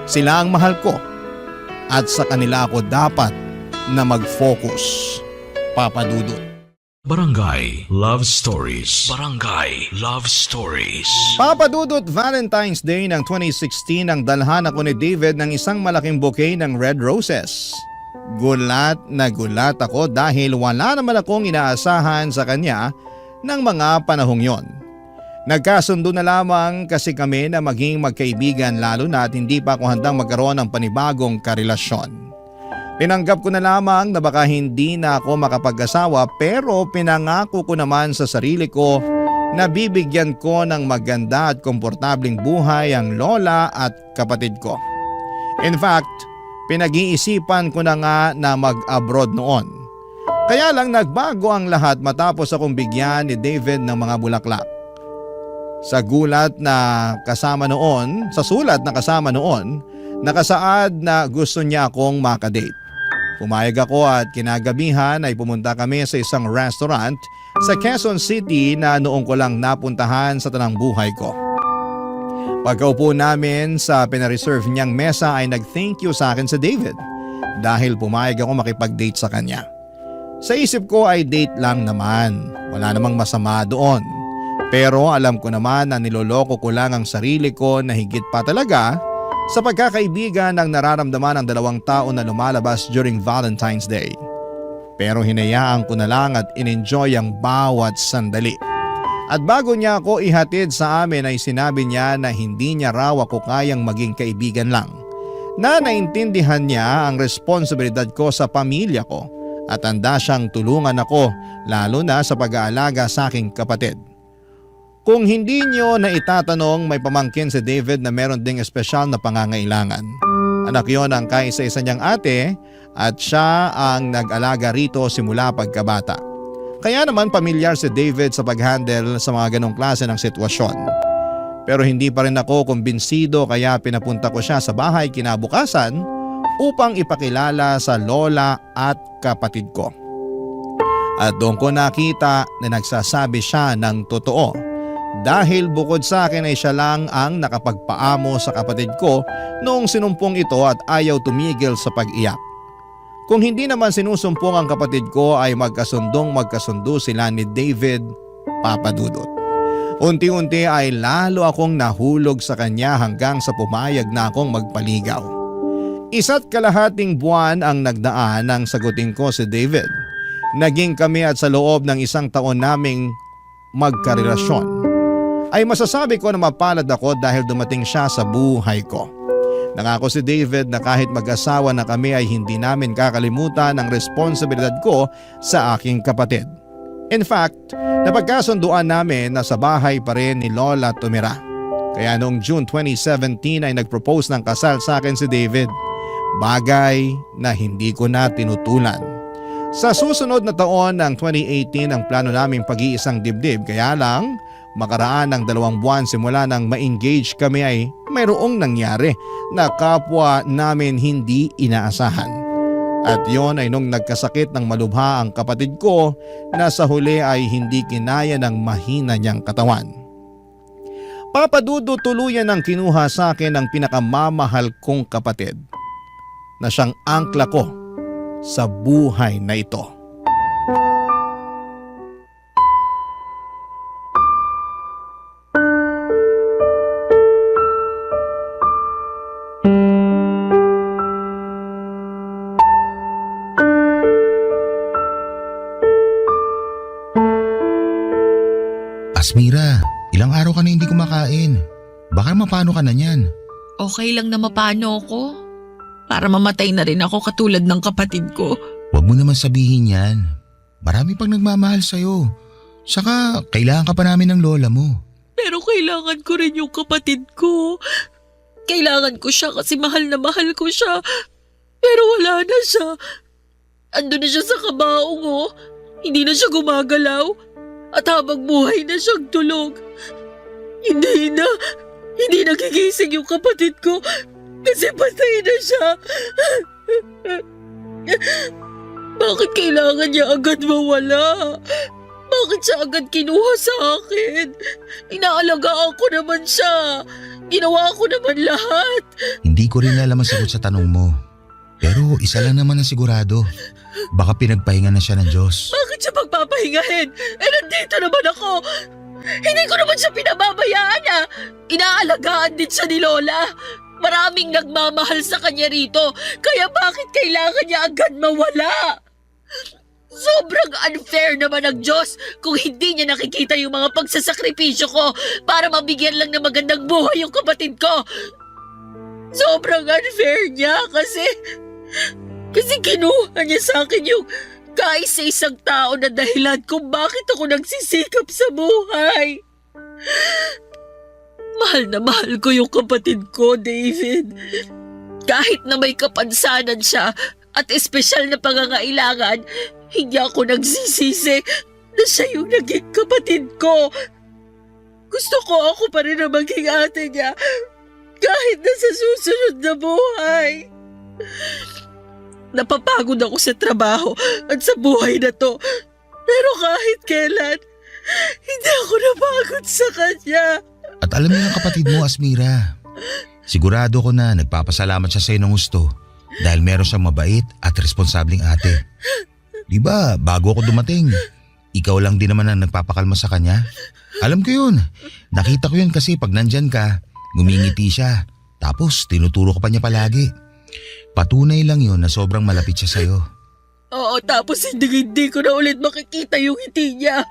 Sila ang mahal ko at sa kanila ako dapat na mag-focus, Papa Dudut. Barangay Love Stories. Barangay Love Stories. Papa Dudut, Valentine's Day ng 2016 nang dalhan ako ni David ng isang malaking bouquet ng red roses. Gulat na gulat ako dahil wala naman akong inaasahan sa kanya ng mga panahong yon. Nagkasundo na lamang kasi kami na maging magkaibigan lalo na at hindi pa ako handang magkaroon ng panibagong karelasyon. Tinanggap ko na lamang na baka hindi na ako makapag-asawa pero pinangako ko naman sa sarili ko na bibigyan ko ng maganda at komportabling buhay ang lola at kapatid ko. In fact, pinag-iisipan ko na nga na mag-abroad noon. Kaya lang nagbago ang lahat matapos akong bigyan ni David ng mga bulaklak. Sa sulat na kasama noon, nakasaad na gusto niya akong makadate. Pumayag ako at kinagabihan ay pumunta kami sa isang restaurant sa Quezon City na noong ko lang napuntahan sa tanang buhay ko. Pagkaupo namin sa pinareserve niyang mesa ay nag-thank you sa akin si David dahil pumayag ako makipag-date sa kanya. Sa isip ko ay date lang naman, wala namang masama doon. Pero alam ko naman na niloloko ko lang ang sarili ko na higit pa talaga sa pagkakaibigan ng nararamdaman ng dalawang tao na lumalabas during Valentine's Day. Pero hinayaan ko na lang at in-enjoy ang bawat sandali. At bago niya ako ihatid sa amin ay sinabi niya na hindi niya raw ako kayang maging kaibigan lang. Na naintindihan niya ang responsibilidad ko sa pamilya ko at handa siyang tulungan ako lalo na sa pag-aalaga sa aking kapatid. Kung hindi niyo na itatanong, may pamangkin si David na meron ding espesyal na pangangailangan. Anak yon ang kaisa-isa niyang ate at siya ang nag-alaga rito simula pagkabata. Kaya naman pamilyar si David sa pag-handle sa mga ganong klase ng sitwasyon. Pero hindi pa rin ako kumbinsido kaya pinapunta ko siya sa bahay kinabukasan upang ipakilala sa lola at kapatid ko. At doon ko nakita na nagsasabi siya ng totoo. Dahil bukod sa akin ay siya lang ang nakapagpaamo sa kapatid ko noong sinumpong ito at ayaw tumigil sa pag-iyak. Kung hindi naman sinusumpong ang kapatid ko ay magkasundo sila ni David, Papa Dudut. Unti-unti ay lalo akong nahulog sa kanya hanggang sa pumayag na akong magpaligaw. 1.5 buwan ang nagdaan nang sagutin ko si David. Naging kami at sa loob ng 1 taon naming magkarelasyon ay masasabi ko na mapalad ako dahil dumating siya sa buhay ko. Nangako si David na kahit mag-asawa na kami ay hindi namin kakalimutan ang responsibilidad ko sa aking kapatid. In fact, napagkasunduan namin na sa bahay pa rin ni Lola tumira. Kaya noong June 2017 ay nag-propose ng kasal sa akin si David. Bagay na hindi ko na tinutulan. Sa susunod na taon ng 2018 ang plano naming pag-iisang dibdib, kaya lang makaraan ng 2 buwan simula nang ma-engage kami ay mayroong nangyari na kapwa namin hindi inaasahan. At yon ay nung nagkasakit ng malubha ang kapatid ko na sa huli ay hindi kinaya ng mahina niyang katawan. Papa Dudo, tuluyan ang kinuha sa akin ang pinakamamahal kong kapatid na siyang angkla ko sa buhay na ito. Asmira, ilang araw ka na hindi kumakain. Baka mapano ka na niyan. Okay lang na mapano ako. Para mamatay na rin ako katulad ng kapatid ko. Huwag mo naman sabihin yan. Marami pang nagmamahal sa'yo. Saka kailangan ka pa namin ng lola mo. Pero kailangan ko rin yung kapatid ko. Kailangan ko siya kasi mahal na mahal ko siya. Pero wala na siya. Ando na siya sa kabaong oh. Hindi na siya gumagalaw. At habang buhay na siyang tulog. Hindi nagigising yung kapatid ko. Kasi patay na siya. Bakit kailangan niya agad mawala? Bakit siya agad kinuha sa akin? Inaalagaan ko naman siya. Ginawa ko naman lahat. Hindi ko rin alam ang sagot sa tanong mo. Pero isa lang naman ang sigurado. Baka pinagpahinga na siya ng Diyos. Bakit siya pagpapahingahin? Nandito naman ako. Hindi ko naman siya pinababayaan ah. Inaalagaan din siya ni Lola. Maraming nagmamahal sa kanya rito. Kaya bakit kailangan niya agad mawala? Sobrang unfair naman ng Diyos kung hindi niya nakikita yung mga pagsasakripisyo ko para mabigyan lang ng magandang buhay yung kapatid ko. Sobrang unfair niya kasi kinuha niya sa akin yung kaisa-isang tao na dahilan kung bakit ako nagsisikap sa buhay. Mahal na mahal ko yung kapatid ko, David. Kahit na may kapansanan siya at espesyal na pangangailangan, hindi ako nagsisisi na siya yung naging kapatid ko. Gusto ko ako pa rin na maging ate niya kahit na sa susunod na buhay. Napapagod ako sa trabaho at sa buhay na to. Pero kahit kailan, hindi ako napagod sa kanya. At alam niyo ng kapatid mo, Asmira. Sigurado ko na nagpapasalamat siya sa iyo ng gusto dahil meron siyang mabait at responsableng ate. Di ba, bago ako dumating, ikaw lang din naman ang nagpapakalma sa kanya? Alam ko yun. Nakita ko yun kasi pag nandyan ka, ngumingiti siya. Tapos tinuturo ko pa niya palagi. Patunay lang yun na sobrang malapit siya sa'yo. Oo, tapos hindi ko na ulit makikita yung ngiti niya.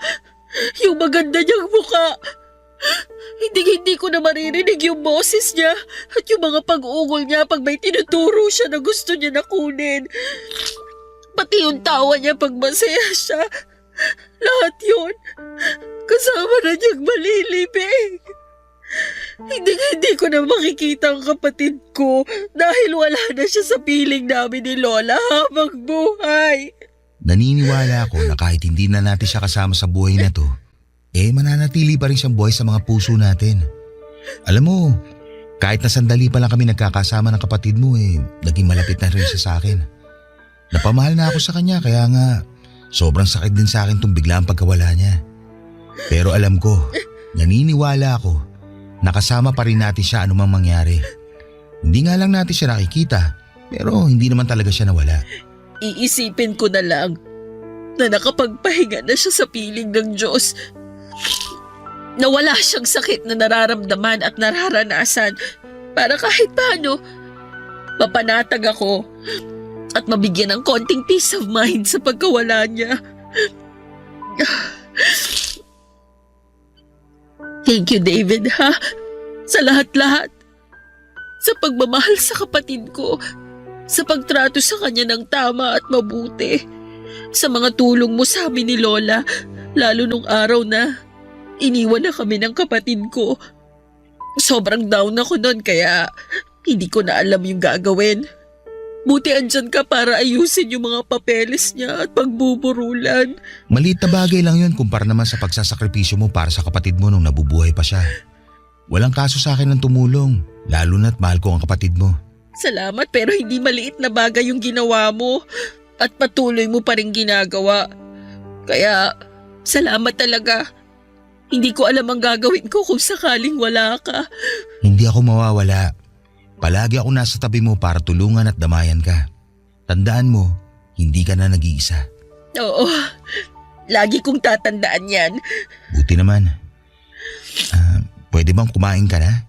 Yung maganda niyang mukha. Hindi ko na maririnig yung boses niya at yung mga pag-ungol niya pag may tinuturo siya na gusto niya na kunin. Pati yung tawa niya pag masaya siya. Lahat yun, kasama na niyang malilibing. Hindi ko na makikita ang kapatid ko dahil wala na siya sa piling namin ni Lola habang buhay. Naniniwala ako na kahit hindi na natin siya kasama sa buhay na to, mananatili pa rin siyang buhay sa mga puso natin. Alam mo, kahit na sandali pa lang kami nagkakasama ng kapatid mo naging malapit na rin siya sa akin. Napamahal na ako sa kanya kaya nga sobrang sakit din sa akin itong biglaang pagkawala niya. Pero alam ko, naniniwala ako, nakasama pa rin natin siya anumang mangyari. Hindi nga lang natin siya nakikita, pero hindi naman talaga siya nawala. Iisipin ko na lang na nakapagpahinga na siya sa piling ng Diyos. Na wala siyang sakit na nararamdaman at nararanasan para kahit paano mapanatag ako at mabigyan ng konting peace of mind sa pagkawala niya. Thank you, David, ha? Sa lahat-lahat. Sa pagmamahal sa kapatid ko. Sa pagtrato sa kanya ng tama at mabuti. Sa mga tulong mo sa amin ni Lola, lalo nung araw na iniwan na kami ng kapatid ko. Sobrang down ako noon kaya hindi ko na alam yung gagawin. Buti andyan ka para ayusin yung mga papeles niya at pagbuburulan. Maliit na bagay lang yun kumpara naman sa pagsasakripisyo mo para sa kapatid mo nung nabubuhay pa siya. Walang kaso sa akin ng tumulong, lalo na't mahal ko ang kapatid mo. Salamat pero hindi maliit na bagay yung ginawa mo at patuloy mo pa rin ginagawa. Kaya salamat talaga. Hindi ko alam ang gagawin ko kung sakaling wala ka. Hindi ako mawawala. Palagi ako nasa tabi mo para tulungan at damayan ka. Tandaan mo, hindi ka na nag-iisa. Oo, lagi kong tatandaan yan. Buti naman. Pwede bang kumain ka na?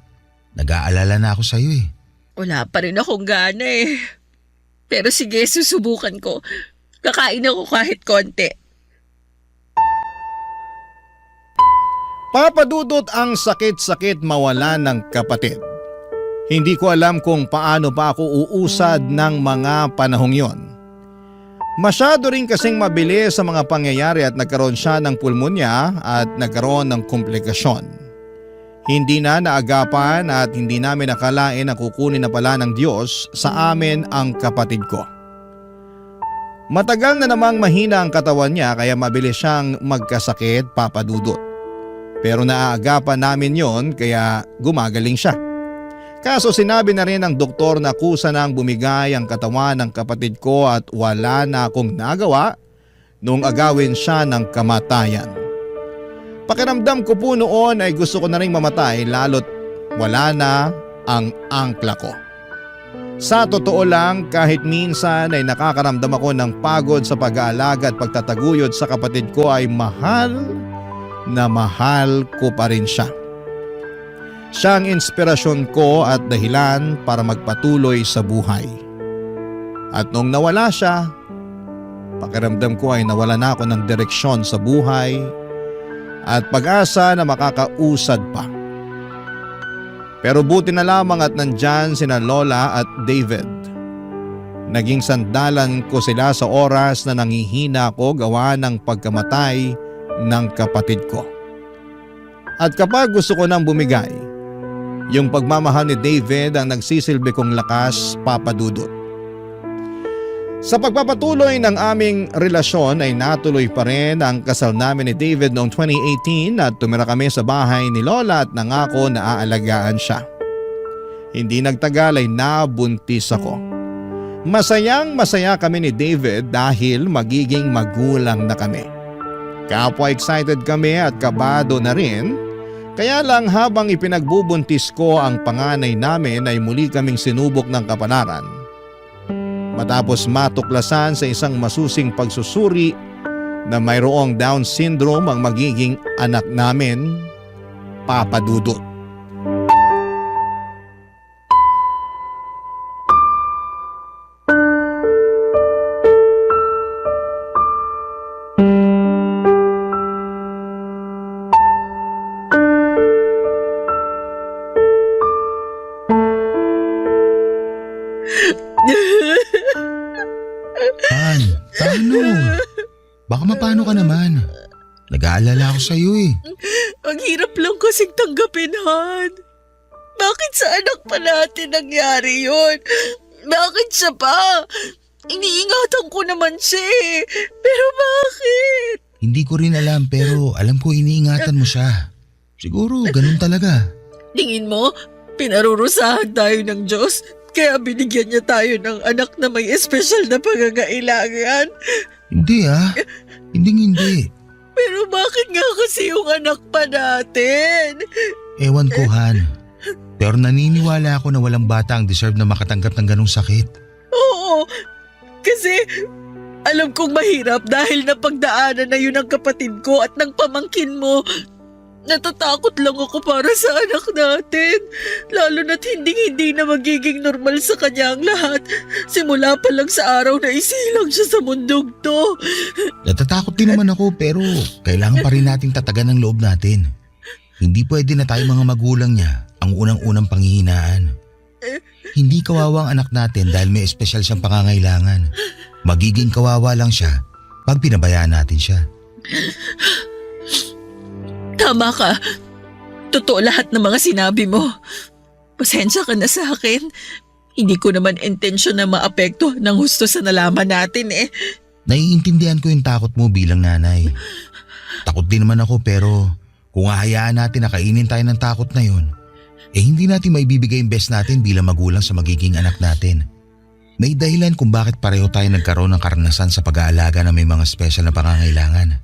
Nag-aalala na ako sa'yo eh. Wala pa rin akong gana eh. Pero sige, susubukan ko. Kakain ako kahit konti. Papa Dudut, ang sakit-sakit mawala ng kapatid. Hindi ko alam kung paano pa ako uusad ng mga panahong yon. Masyado rin kasing mabilis sa mga pangyayari at nagkaroon siya ng pulmonya at nagkaroon ng komplikasyon. Hindi na naagapan at hindi namin nakalain na kukunin na pala ng Diyos sa amin ang kapatid ko. Matagal na namang mahina ang katawan niya kaya mabilis siyang magkasakit, Papa Dudut. Pero naaagapan namin yon kaya gumagaling siya. Kaso sinabi na rin ng doktor na kusa nang bumigay ang katawan ng kapatid ko at wala na akong nagawa nung agawin siya ng kamatayan. Pakiramdam ko po noon ay gusto ko na rin mamatay lalo't wala na ang angkla ko. Sa totoo lang, kahit minsan ay nakakaramdam ako ng pagod sa pag-aalaga at pagtataguyod sa kapatid ko ay mahal na mahal ko pa rin siya. Siya ang inspirasyon ko at dahilan para magpatuloy sa buhay. At nung nawala siya, pakiramdam ko ay nawala na ako ng direksyon sa buhay at pag-asa na makakausad pa. Pero buti na lamang at nandyan sina Lola at David. Naging sandalan ko sila sa oras na nangihina ako gawa ng pagkamatay ng kapatid ko. At kapag gusto ko nang bumigay, yung pagmamahal ni David ang nagsisilbi kong lakas, Papa Dudut. Sa pagpapatuloy ng aming relasyon ay natuloy pa rin ang kasal namin ni David noong 2018 at tumira kami sa bahay ni Lola at nangako na aalagaan siya. Hindi nagtagal ay nabuntis ako. Masayang masaya kami ni David dahil magiging magulang na kami. Kapwa excited kami at kabado na rin. Kaya lang habang ipinagbubuntis ko ang panganay namin ay muli kaming sinubok ng kapalaran. Matapos matuklasan sa isang masusing pagsusuri na mayroong Down syndrome ang magiging anak namin, Papa Dudut. Han, paano? Baka mapano ka naman. Nag-aalala ako sa'yo eh. Ang hirap lang kasing tanggapin, Han. Bakit sa anak pa natin nangyari yun? Bakit siya pa? Iniingatan ko naman siya eh. Pero bakit? Hindi ko rin alam pero alam ko iniingatan mo siya. Siguro ganun talaga. Tingin mo, pinarurusahan tayo ng Diyos? Kaya binigyan niya tayo ng anak na may espesyal na pangangailangan? Hindi ah. Hindi. Pero bakit nga kasi yung anak pa natin? Ewan ko, Han. Pero naniniwala ako na walang bata ang deserve na makatanggap ng ganong sakit. Oo, kasi alam kong mahirap dahil napagdaanan na yun ng kapatid ko at ng pamangkin mo. Natatakot lang ako para sa anak natin. Lalo na't hindi na magiging normal sa kanya ang lahat. Simula pa lang sa araw na isilang siya sa mundong to. Natatakot din naman ako pero kailangan pa rin nating tatagan ang loob natin. Hindi pwede na tayo mga magulang niya ang unang-unang panghihinaan. Hindi kawawang anak natin dahil may espesyal siyang pangangailangan. Magiging kawawa lang siya pag pinabayaan natin siya. Tama ka. Totoo lahat ng mga sinabi mo. Pasensya ka na sa akin. Hindi ko naman intensyon na maapektuhan ng husto sa nalaman natin eh. Naiintindihan ko yung takot mo bilang nanay. Takot din naman ako pero kung hahayaan natin na kainin tayo ng takot na yun, hindi natin maibibigay yung best natin bilang magulang sa magiging anak natin. May dahilan kung bakit pareho tayo nagkaroon ng karanasan sa pag-aalaga na may mga special na pangangailangan.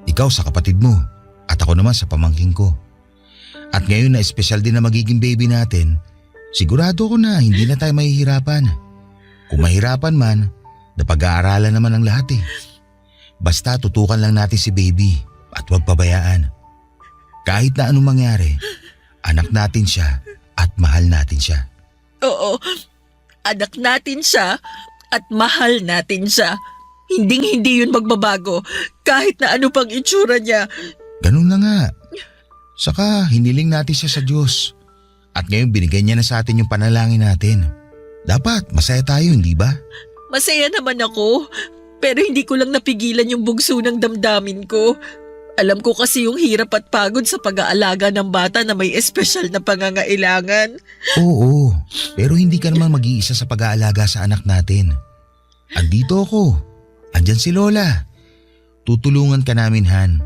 Ikaw sa kapatid mo at ako naman sa pamangking ko. At ngayon na special din na magiging baby natin, sigurado ko na hindi na tayo mahihirapan. Kung mahirapan man, napag-aaralan naman ang lahat eh. Basta tutukan lang natin si baby at huwag pabayaan. Kahit na anong mangyari, anak natin siya at mahal natin siya. Oo, anak natin siya at mahal natin siya. Hindi yun magbabago kahit na ano pang itsura niya. Ganun na nga. Saka hiniling natin siya sa Diyos. At ngayon binigay niya na sa atin yung panalangin natin. Dapat masaya tayo, hindi ba? Masaya naman ako, pero hindi ko lang napigilan yung bugso ng damdamin ko. Alam ko kasi yung hirap at pagod sa pag-aalaga ng bata na may espesyal na pangangailangan. Oo, pero hindi ka naman mag-iisa sa pag-aalaga sa anak natin. Andito ako. Andyan si Lola. Tutulungan ka namin, Han.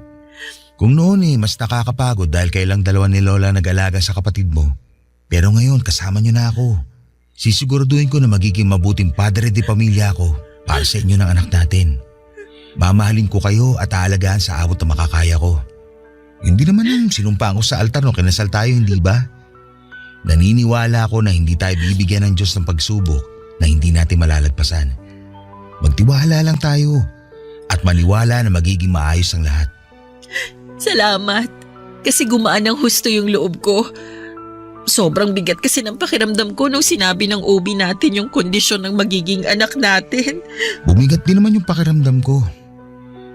Kung noon mas nakakapagod dahil kailang dalawa ni Lola nag-alaga sa kapatid mo. Pero ngayon kasama niyo na ako. Sisiguraduhin ko na magiging mabuting padre de pamilya ako para sa inyo ng anak natin. Mamahalin ko kayo at aalagaan sa abot na makakaya ko. Hindi naman yung sinumpaan ko sa altar nung kinasal tayo, hindi ba? Naniniwala ako na hindi tayo bibigyan ng Diyos ng pagsubok na hindi natin malalagpasan. Magtiwala lang tayo at maniwala na magiging maayos ang lahat. Salamat, kasi gumaan ng husto yung loob ko. Sobrang bigat kasi ng pakiramdam ko nung sinabi ng OB natin yung kondisyon ng magiging anak natin. Bumigat din naman yung pakiramdam ko.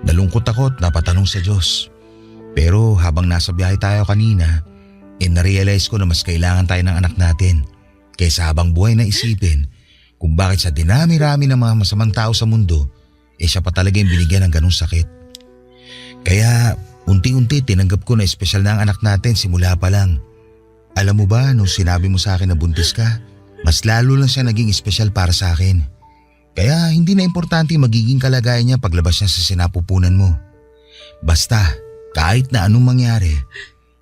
Nalungkot ako at napatanong sa Diyos. Pero habang nasa biyahe tayo kanina, narealize ko na mas kailangan tayo ng anak natin kaysa habang buhay na isipin kung bakit sa dinami-rami ng mga masamang tao sa mundo, siya pa talaga yung binigyan ng ganong sakit. Kaya unti-unti tinanggap ko na espesyal na ang anak natin simula pa lang. Alam mo ba, nung sinabi mo sa akin na buntis ka, mas lalo lang siya naging espesyal para sa akin. Kaya hindi na importante magiging kalagayan niya paglabas niya sa sinapupunan mo. Basta, kahit na anong mangyari,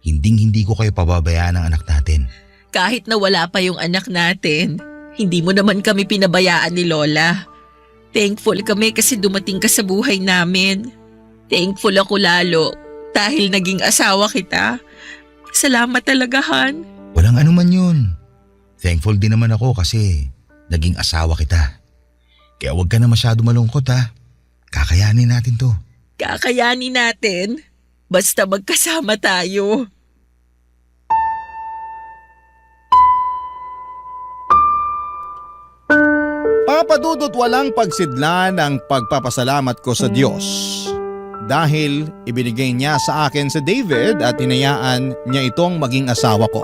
hindi ko kayo pababayaan ng anak natin. Kahit na wala pa yung anak natin, hindi mo naman kami pinabayaan ni Lola. Thankful kami kasi dumating ka sa buhay namin. Thankful ako lalo dahil naging asawa kita. Salamat talaga, Han. Walang anuman yun. Thankful din naman ako kasi naging asawa kita. Kaya huwag ka na masyado malungkot ha. Kakayanin natin to. Kakayanin natin. Basta magkasama tayo. Papadudot walang pagsidlan ang pagpapasalamat ko sa Diyos. Dahil ibinigay niya sa akin si David at hinayaan niya itong maging asawa ko.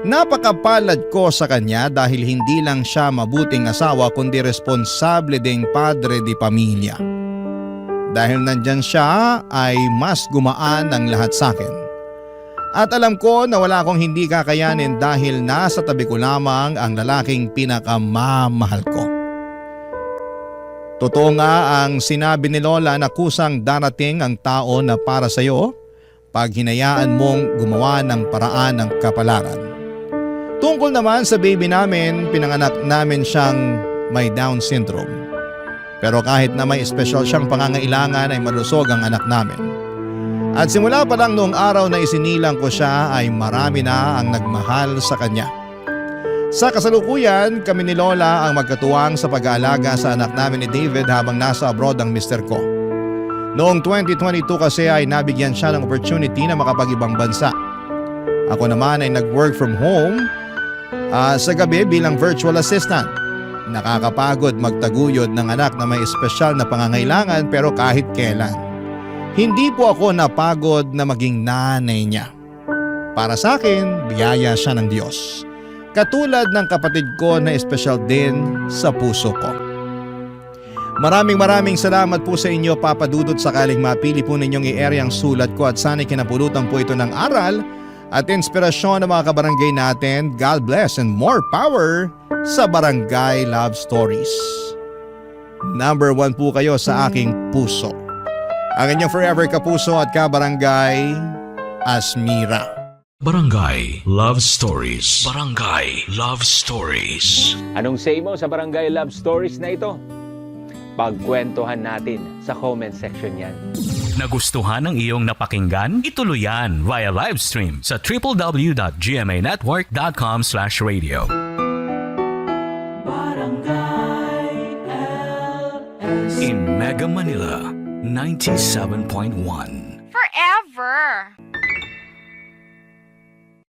Napakapalad ko sa kanya dahil hindi lang siya mabuting asawa kundi responsable ding padre di pamilya. Dahil nandyan siya ay mas gumaan ang lahat sa akin. At alam ko na wala akong hindi kakayanin dahil nasa tabi ko lamang ang lalaking pinakamamahal ko. Totoo nga ang sinabi ni Lola na kusang darating ang tao na para sa iyo pag hinayaan mong gumawa ng paraan ng kapalaran. Tungkol naman sa baby namin, pinanganak namin siyang may Down syndrome. Pero kahit na may espesyal siyang pangangailangan ay malusog ang anak namin. At simula pa lang noong araw na isinilang ko siya ay marami na ang nagmahal sa kanya. Sa kasalukuyan, kami ni Lola ang magkatuwang sa pag-aalaga sa anak namin ni David habang nasa abroad ang mister ko. Noong 2022 kasi ay nabigyan siya ng opportunity na makapag-ibang bansa. Ako naman ay nag-work from home sa gabi bilang virtual assistant. Nakakapagod magtaguyod ng anak na may espesyal na pangangailangan pero kahit kailan. Hindi po ako napagod na maging nanay niya. Para sa akin, biyaya siya ng Diyos. Katulad ng kapatid ko na espesyal din sa puso ko. Maraming salamat po sa inyo, Papa Dudut, sakaling mapili po ninyong i-ere ang sulat ko at sana'y kinapulutan po ito ng aral at inspirasyon ng mga kabarangay natin. God bless and more power sa Barangay Love Stories. Number 1 po kayo sa aking puso. Ang inyong forever kapuso at kabarangay, Asmira. Barangay Love Stories. Barangay Love Stories. Anong say mo sa Barangay Love Stories na ito? Pagkwentuhan natin sa comment section yan. Nagustuhan ng iyong napakinggan? Ituloy yan via live stream sa www.gmanetwork.com/radio. In Mega Manila, 97.1. Forever.